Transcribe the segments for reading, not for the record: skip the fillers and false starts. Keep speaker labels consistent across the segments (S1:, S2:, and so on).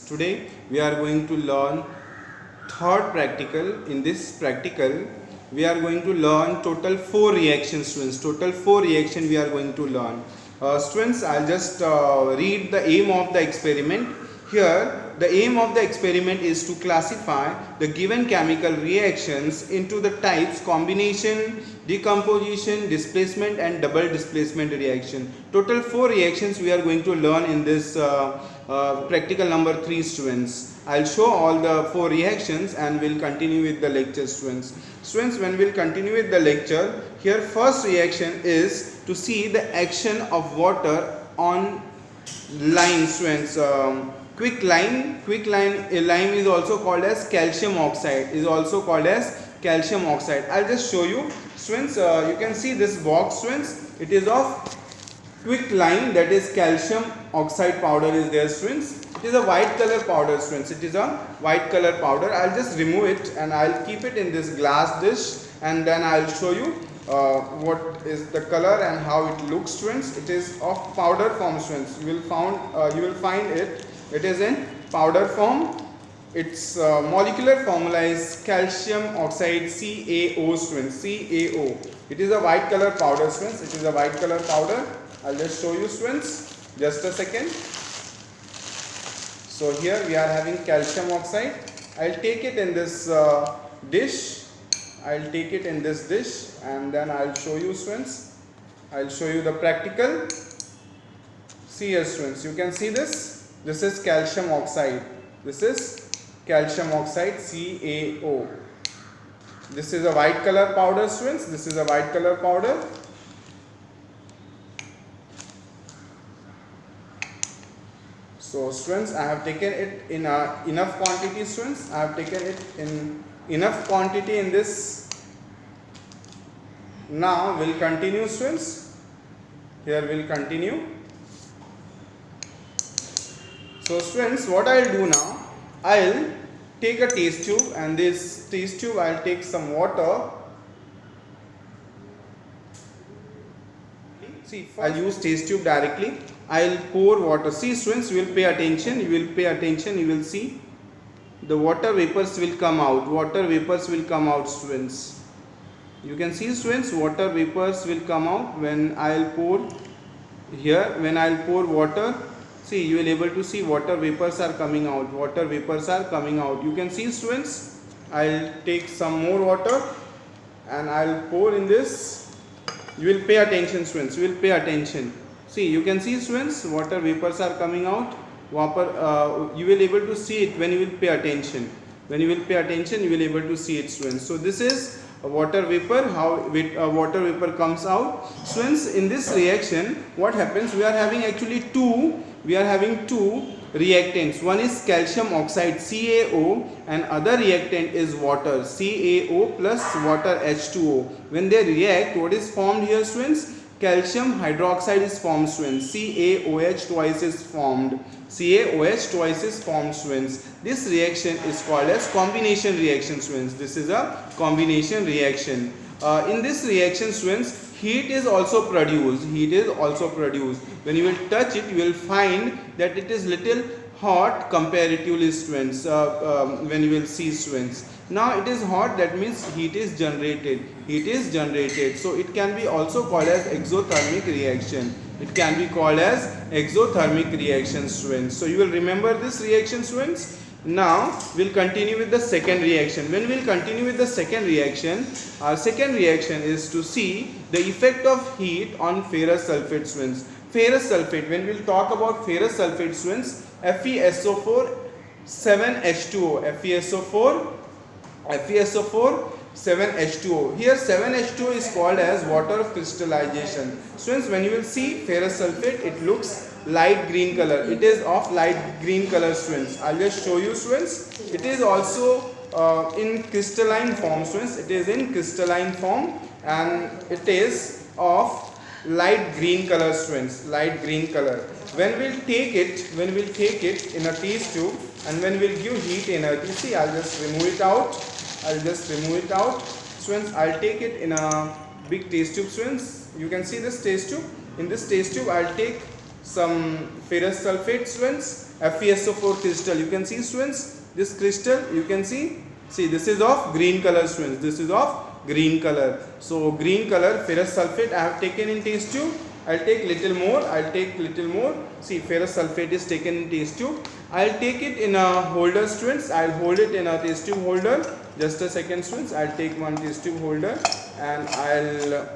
S1: Today we are going to learn third practical. In this practical we are going to learn total 4 reactions, students. Total 4 reaction we are going to learn. Students, I'll just read the aim of the experiment. Here the aim of the experiment is to classify the given chemical reactions into the types combination, decomposition, displacement and double displacement reaction. Total 4 reactions we are going to learn in this practical number 3, students. I'll show all the 4 reactions and we'll continue with the lecture, students. Students, when we'll continue with the lecture, here first reaction is to see the action of water on lime, students. Quicklime is also called as calcium oxide, I'll just show you, students. You can see this box, students. It is of quicklime, that is calcium oxide powder is there, students. It is a white color powder, students. I'll just remove it and I'll keep it in this glass dish and then I'll show you what is the color and how it looks, students. It is of powder form, students. You will find it is in powder form. Its molecular formula is calcium oxide, CaO, students. CaO. It is a white color powder, students. I'll just show you, students. Just a second. So here we are having calcium oxide. I'll take it in this dish. And then I'll show you, students. I'll show you the practical. See here, students. You can see this. This is calcium oxide. CaO. This is a white color powder, students. So, students, I have taken it in enough quantity, students. In this. Now we'll continue, students. Here we'll continue. So, students, what I'll do now, I'll take a test tube, and this test tube I'll take some water. See, I'll use test tube directly. I'll pour water. See, students, you will pay attention. You will see the water vapors will come out. Students. You can see, students, water vapors will come out when I'll pour here. When I'll pour water, see, you will able to see water vapors are coming out. You can see, students. I'll take some more water and I'll pour in this. You will pay attention, students. See, you can see, students, water vapors are coming out. You will able to see it when you will pay attention. You will able to see it, students. So this is a water vapor, how water vapor comes out. Students, in this reaction, what happens? We are having two reactants. One is calcium oxide, CaO, and other reactant is water, CaO plus water, H2O. When they react, what is formed here, students? Calcium hydroxide is formed, students. CaOH twice is formed, students. This reaction is called as combination reaction, students. This is a combination reaction. In this reaction, students, heat is also produced. When you will touch it, you will find that it is little hot comparatively, students. When you will see, students, now it is hot, that means heat is generated. So it can be also called as exothermic reaction. Students. So you will remember this reaction, students. Now we'll continue with the second reaction. When we'll continue with the second reaction, our second reaction is to see the effect of heat on ferrous sulfate, students. When we'll talk about ferrous sulfate, students, FeSO4 7H2O, FeSO4 7H2O. Here 7H2O is called as water of crystallization. Students, when you will see ferrous sulfate, it looks light green color. It is of light green color, students. I'll just show you, students. It is also in crystalline form, students. And it is of light green color, students. When we'll take it in a test tube and when we'll give heat energy, see, I'll just remove it out. Students, I'll take it in a big test tube, students. You can see this test tube. In this test tube, I'll take some ferrous sulfate, students, FeSO4 crystal. You can see, students, this crystal, you can see this is of green color, students, this is of green color. So green color ferrous sulfate I have taken in test tube. I'll take little more, see ferrous sulfate is taken in test tube. I'll take it in a holder, students. I'll hold it in a test tube holder. Just a second, students. I'll take one test tube holder and I'll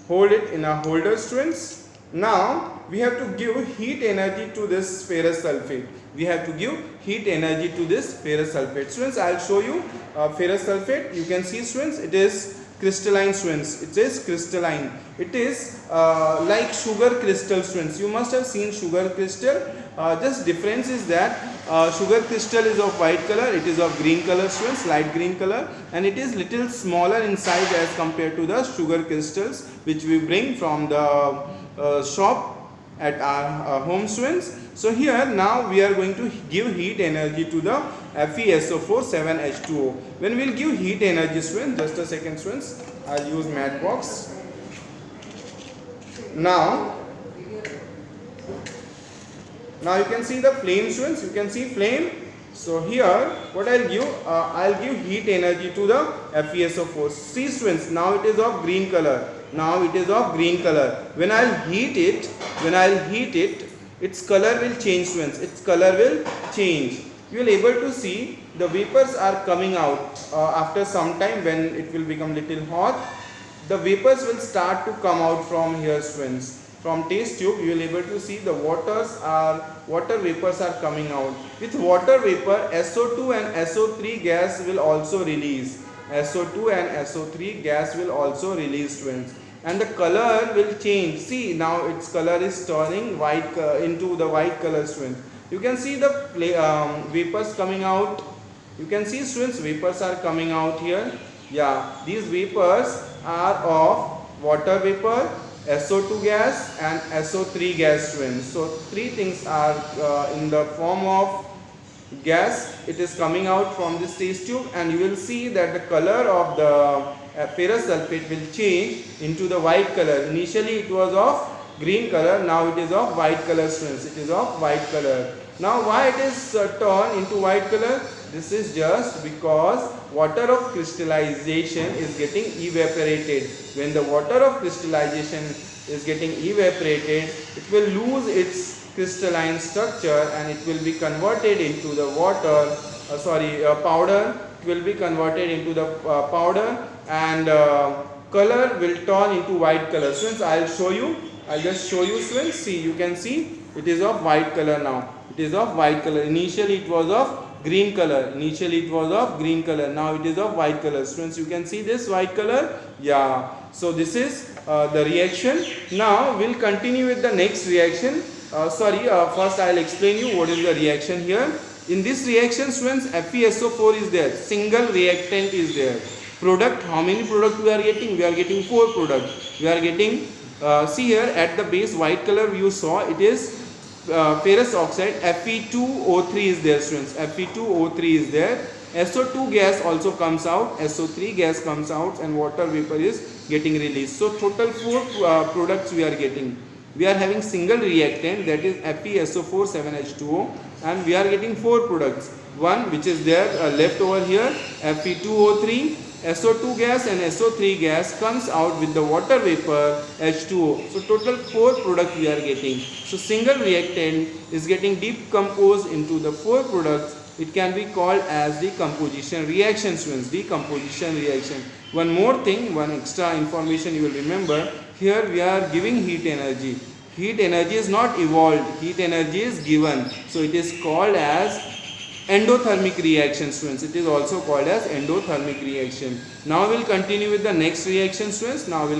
S1: hold it in a holder, students. Now we have to give heat energy to this ferrous sulfate. We have to give heat energy to this ferrous sulfate. Students, I'll show you ferrous sulfate. You can see, students, it is crystalline, students. It is crystalline. It is like sugar crystal, students. You must have seen sugar crystal. Just difference is that sugar crystal is of white color, it is of green color, students, light green color, and it is little smaller in size as compared to the sugar crystals which we bring from the shop at our home, students. So here now we are going to give heat energy to the FeSO4 7H2O. When we will give heat energy, students, just a second, students, I'll use mat box. Now you can see the flame, students. You can see flame. So here what I'll give heat energy to the FeSO4. See, students, now it is of green color. Now it is of green color. When I'll heat it, its color will change, students. Its color will change. You will able to see the vapors are coming out after some time. When it will become little hot, the vapors will start to come out from here, students. From test tube you will able to see the water vapors are coming out. With water vapor, SO2 and SO3 gas will also release. SO2 and SO3 gas will also release, students, and the color will change. See, now its color is turning white into the white color, students. You can see the vapors coming out. You can see, students, vapors are coming out here. Yeah, these vapors are of water vapor, SO2 gas and SO3 gas, students. So three things are in the form of gas. It is coming out from this test tube, and you will see that the color of the ferrous sulfate will change into the white color. Initially it was of green color, now it is of white color, students. It is of white color. Now why it is turned into white color? This is just because water of crystallization is getting evaporated. When the water of crystallization is getting evaporated, it will lose its crystalline structure and it will be converted into the powder. It will be converted into the powder, and color will turn into white color. Students, I'll show you. I'll just show you, students. See, you can see it is of white color now. It is of white color. Initially it was of green color. Now it is of white color. Students, you can see this white color. Yeah. So this is the reaction. Now we'll continue with the next reaction. First I'll explain you what is the reaction here. In this reaction, students, FeSO4 is there. Single reactant is there. Product, how many products we are getting? We are getting 4 products. We are getting, see here at the base white color you saw, it is ferrous oxide. Fe2O3 is there, students. Fe2O3 is there. SO2 gas also comes out, SO3 gas comes out, and water vapor is getting released. So total 4 products we are getting. We are having single reactant, that is FeSO4 7H2O, and we are getting 4 products. One which is there left over here, Fe2O3, SO2 gas and SO3 gas comes out with the water vapor H2O. So total 4 products we are getting. So single reactant is getting decomposed into the 4 products. It can be called as decomposition reaction, students. Decomposition reaction. One more thing, one extra information you will remember. Here we are giving heat energy. Heat energy is not evolved. Heat energy is given. So it is called as endothermic reaction, students. It is also called as endothermic reaction. Now we will continue with the next reaction, students. And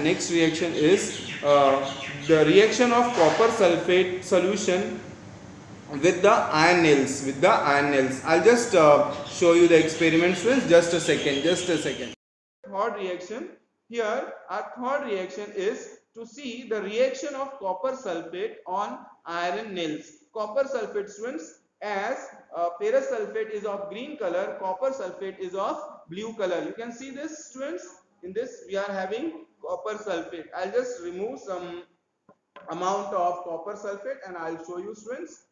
S1: next reaction is the reaction of copper sulfate solution with the iron nails. I'll just show you the experiment, students. Just a second. Third reaction. Here our third reaction is to see the reaction of copper sulfate on iron nails. Copper sulfate, students, as ferrous sulfate is of green color, copper sulfate is of blue color. You can see this, students. In this we are having copper sulfate. I'll just remove some amount of copper sulfate, and I'll show you students.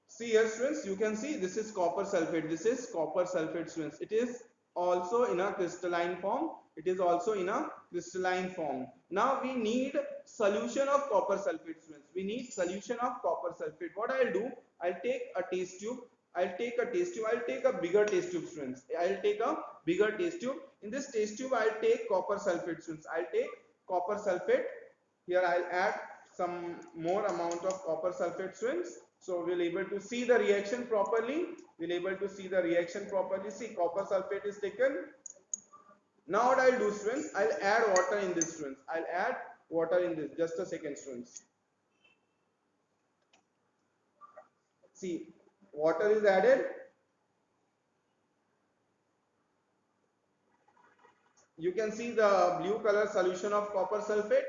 S1: See here students, you can see this is copper sulfate. This is copper sulfate students. It is also in a crystalline form. It is also in a crystalline form. Now we need solution of copper sulfate students. We need solution of copper sulfate. What I'll do, I'll take a test tube. I'll take a test tube. I'll take a bigger test tube students. I'll take a bigger test tube. In this test tube, I'll take copper sulfate students. I'll take copper sulfate. Here I'll add some more amount of copper sulfate students. So we'll able to see the reaction properly. We'll able to see the reaction properly. See, copper sulfate is taken. Now what I'll do students, I'll add water in this students. I'll add water in this. Just a second students. See, water is added. You can see the blue color solution of copper sulfate.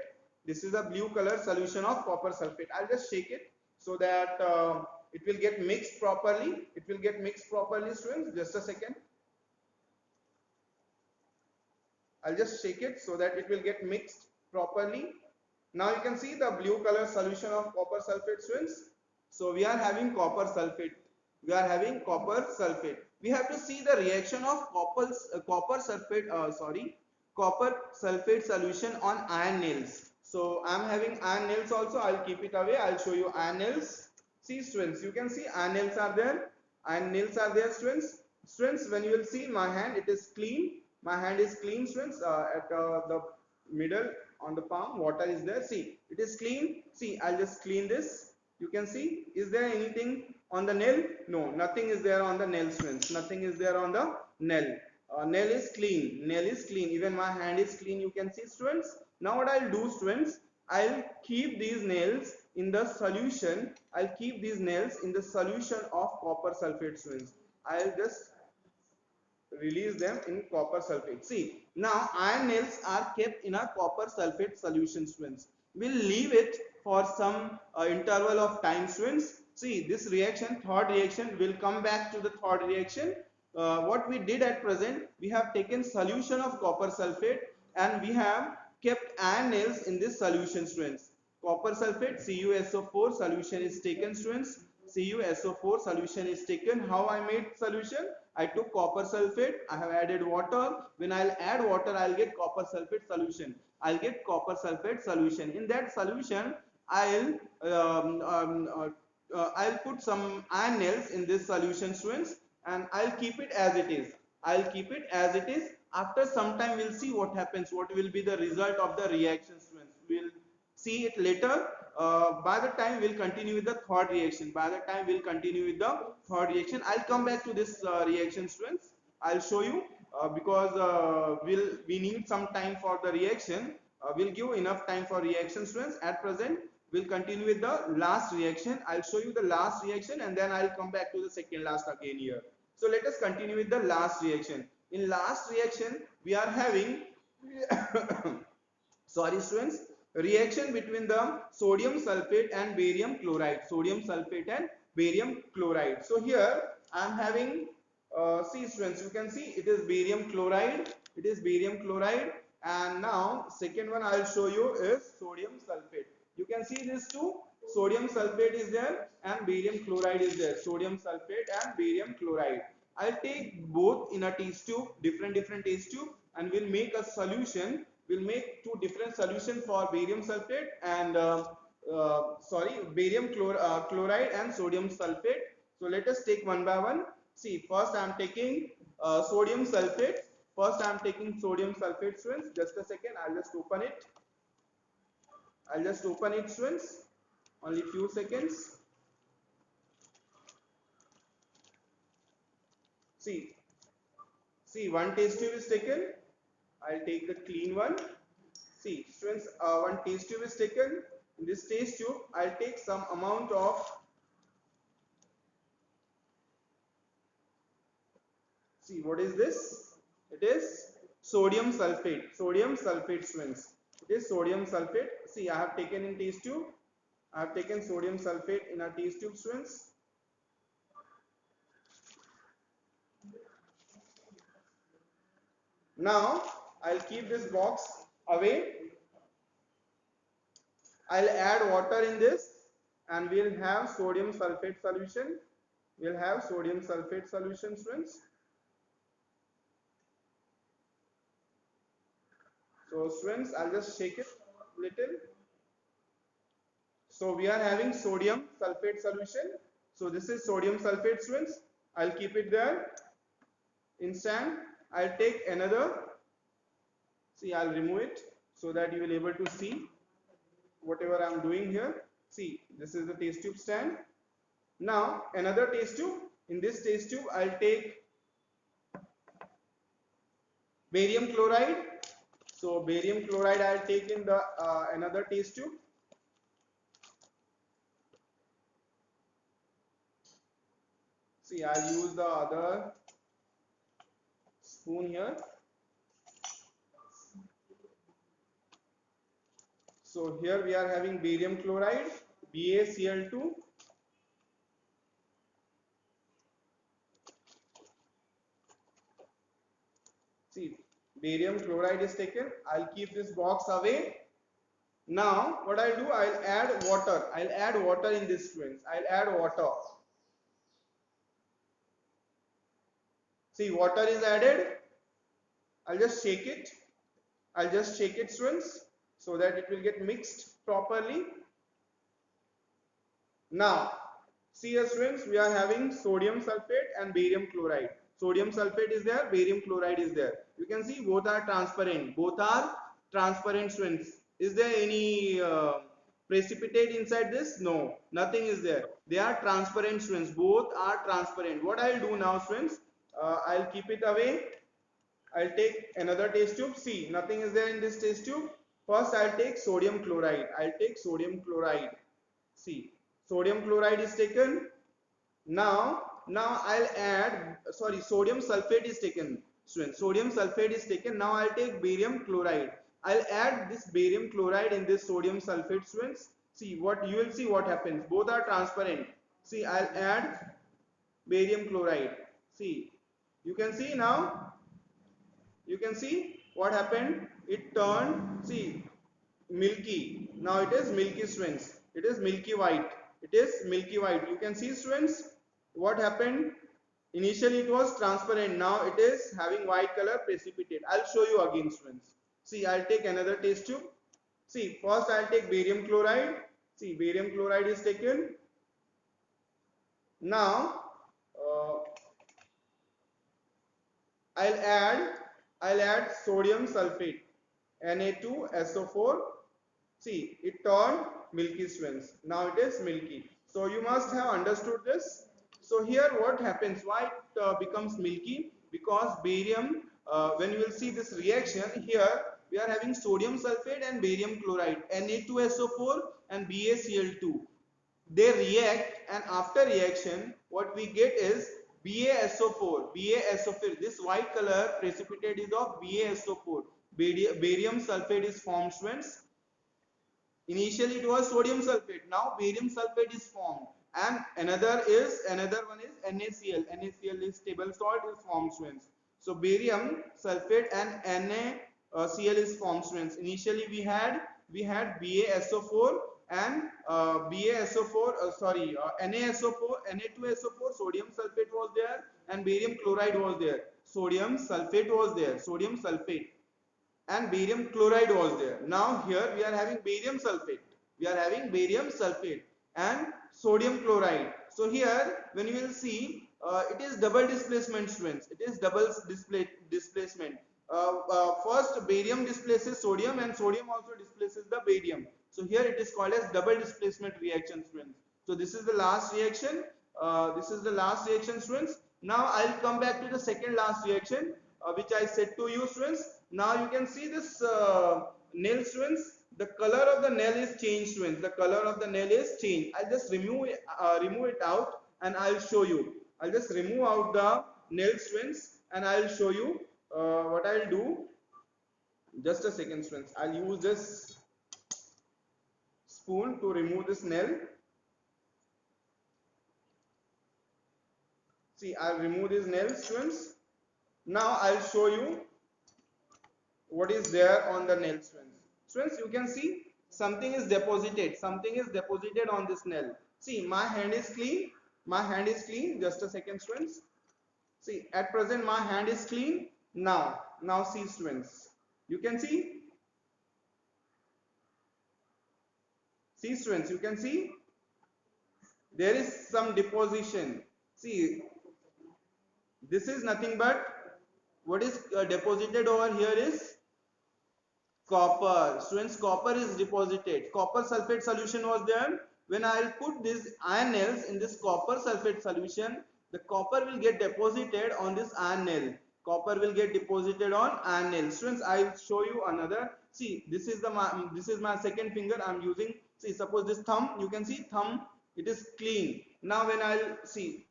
S1: This is a blue color solution of copper sulfate. I'll just shake it so that it will get mixed properly. It will get mixed properly students. Just a second. I'll just shake it so that it will get mixed properly. Now you can see the blue color solution of copper sulfate students. So we are having copper sulfate. We are having copper sulfate. We have to see the reaction of copper sulfate solution on iron nails. So I am having iron nails also. I'll keep it away. I'll show you iron nails. See students, you can see iron nails are there. Iron nails are there students. Students, when you will see my hand, it is clean. My hand is clean students. At the middle on the palm, water is there. See, it is clean. See, I'll just clean this. You can see, is there anything on the nail? No, nothing is there on the nail students. Nothing is there on the nail. Nail is clean. Nail is clean. Even my hand is clean. You can see students. Now what I'll do students, I'll keep these nails in the solution. I'll keep these nails in the solution of copper sulfate students. I'll just release them in copper sulfate. See, now iron nails are kept in a copper sulfate solution students. We'll leave it for some interval of time students. See, this reaction, third reaction, will come back to the third reaction. What we did at present, we have taken solution of copper sulfate and we have kept iron nails in this solution students. Copper sulfate CuSO4 solution is taken students. CuSO4 solution is taken. How I made solution? I took copper sulfate, I have added water. When I'll add water, I'll get copper sulfate solution. I'll get copper sulfate solution. In that solution, I'll put some iron nails in this solution students and I'll keep it as it is. I'll keep it as it is. After some time, we'll see what happens. What will be the result of the reaction students? We'll see it later. By the time we'll continue with the third reaction. By the time we'll continue with the third reaction, I'll come back to this reaction students. I'll show you because we need some time for the reaction. We'll give enough time for reaction students. At present, we'll continue with the last reaction. I'll show you the last reaction and then I'll come back to the second last again here. So let us continue with the last reaction. In last reaction, we are having sorry students, reaction between the sodium sulfate and barium chloride. Sodium sulfate and barium chloride. So here I am having see students, you can see it is barium chloride. It is barium chloride, and now second one I'll show you is sodium sulfate. You can see these two. Sodium sulfate is there and barium chloride is there. Sodium sulfate and barium chloride. I'll take both in a test tube, different test tube, and we'll make a solution. We'll make two different solutions for barium sulfate and barium chloride and sodium sulfate. So let us take one by one. See, first I am taking sodium sulfate. First I am taking sodium sulfate students. Just a second, I'll just open it. I'll just open it students. Only few seconds. See, one test tube is taken. I'll take the clean one. See, students, one test tube is taken. In this test tube, I'll take some amount of. See, what is this? It is sodium sulfate. Sodium sulfate, students. It is sodium sulfate. See, I have taken in test tube. I have taken sodium sulfate in a test tube, students. Now I'll keep this box away. I'll add water in this and we'll have sodium sulfate solution. We'll have sodium sulfate solution, students. So students, I'll just shake it little. So we are having sodium sulfate solution. So this is sodium sulfate, students. I'll keep it there. Instant. I'll take another. See, I'll remove it so that you will be able to see whatever I'm doing here. See, this is the test tube stand. Now another test tube. In this test tube, I'll take barium chloride. So barium chloride I'll take in the another test tube. See, I'll use the other spoon here. So here we are having barium chloride, BaCl2. See, barium chloride is taken. I'll keep this box away. Now, what I'll do, I'll add water. I'll add water in this, students. I'll add water. See, water is added. I'll just shake it. I'll just shake it, students, so that it will get mixed properly. Now, see here, students, we are having sodium sulfate and barium chloride. Sodium sulfate is there, barium chloride is there. You can see both are transparent. Both are transparent, students. Is there any precipitate inside this? No, nothing is there. They are transparent, students. Both are transparent. What I'll do now, students, I'll keep it away. I'll take another test tube. See, nothing is there in this test tube. First, I'll take sodium chloride. I'll take sodium chloride. See, sodium chloride is taken. Now I'll add, sorry, sodium sulfate is taken. Students, sodium sulfate is taken. Now I'll take barium chloride. I'll add this barium chloride in this sodium sulfate, students. See, what you will see what happens. Both are transparent. See, I'll add barium chloride. See, you can see now. You can see what happened. It turned, see, milky. Now it is milky, students. It is milky white. It is milky white. You can see, students, what happened. Initially it was transparent. Now it is having white color precipitate. I'll show you again, students. See, I'll take another test tube. See, first I'll take barium chloride. See, barium chloride is taken. Now I'll add sodium sulfate, Na2SO4. See, it turned milky, students. Now it is milky. So you must have understood this. So here what happens? Why it becomes milky? Because barium, when you will see this reaction here, we are having sodium sulfate and barium chloride, Na2SO4 and BaCl2. They react, and after reaction what we get is BaSO4. This white color precipitate is of BaSO4. Barium sulfate is formed, students. Initially it was sodium sulfate. Now barium sulfate is formed, and another one is NaCl. NaCl is stable salt is formed, students. So barium sulfate and NaCl is formed, students. Initially we had BaSO4 and NaSO4, Na2SO4, sodium sulfate was there, and barium chloride was there. Sodium sulfate was there. Sodium sulfate and barium chloride was there. Now here we are having barium sulfate. We are having barium sulfate and sodium chloride. So here when you will see, it is double displacement, students. It is double displacement. First barium displaces sodium and sodium also displaces the barium. So here it is called as double displacement reaction, students. So this is the last reaction. Students. Now I'll come back to the second last reaction, which I said to you, students. Now you can see this nail, students. The color of the nail is changed, students. The color of the nail is changed. I'll just remove it out and I'll show you. I'll just remove out the nail, students, and I'll show you what I'll do. Just a second, students. I'll use this spoon to remove this nail. See, I'll remove these nails, students. Now I'll show you what is there on the nail, students. Students, you can see something is deposited on this nail. See, my hand is clean, just a second students. See, at present my hand is clean. Now see students, you can see students, you can see there is some deposition. See, this is nothing but what is deposited over here is copper. Students, copper is deposited. Copper sulfate solution was there. When I will put these iron nails in this copper sulfate solution, the copper will get deposited on this iron nail. Copper will get deposited on iron nail. Students, I will show you another. See, this is my second finger I am using. See, suppose this thumb, you can see thumb, it is clean. Now when I will see,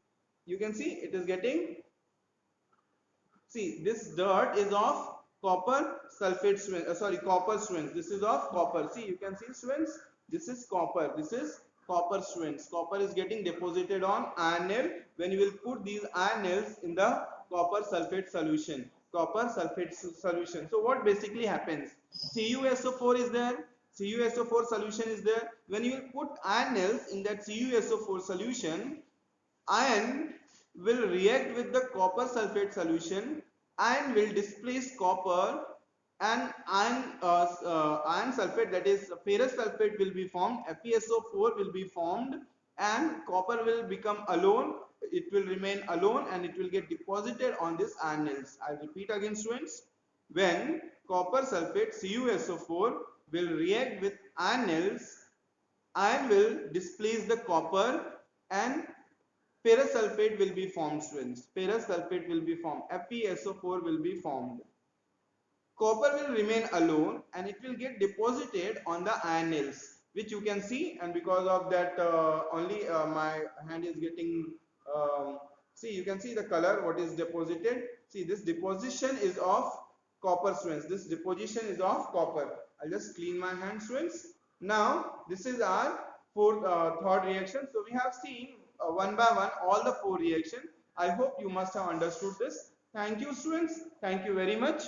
S1: you can see it is getting. See, this dirt is of copper sulfate copper students. This is of copper. See, you can see students, this is copper. This is copper students. Copper is getting deposited on iron nail when you will put these iron nails in the copper sulfate solution. Copper sulfate solution. So what basically happens? CuSO4 is there. CuSO4 solution is there. When you will put iron nails in that CuSO4 solution, iron will react with the copper sulfate solution and will displace copper, and iron sulfate, that is ferrous sulfate, will be formed. FeSO4 will be formed and copper will become alone. It will remain alone and it will get deposited on this iron nails. I repeat again students, when copper sulfate CuSO4 will react with iron nails, iron will displace the copper and ferrous sulfate will be formed students. Ferrous sulfate will be formed. FeSO4 will be formed. Copper will remain alone and it will get deposited on the iron nails, which you can see, and because of that only my hand is getting see, you can see the color what is deposited. See, this deposition is of copper students. This deposition is of copper. I'll just clean my hand students. Now this is our third reaction. So we have seen one by one all the four reactions. I hope you must have understood this. Thank you students. Thank you very much.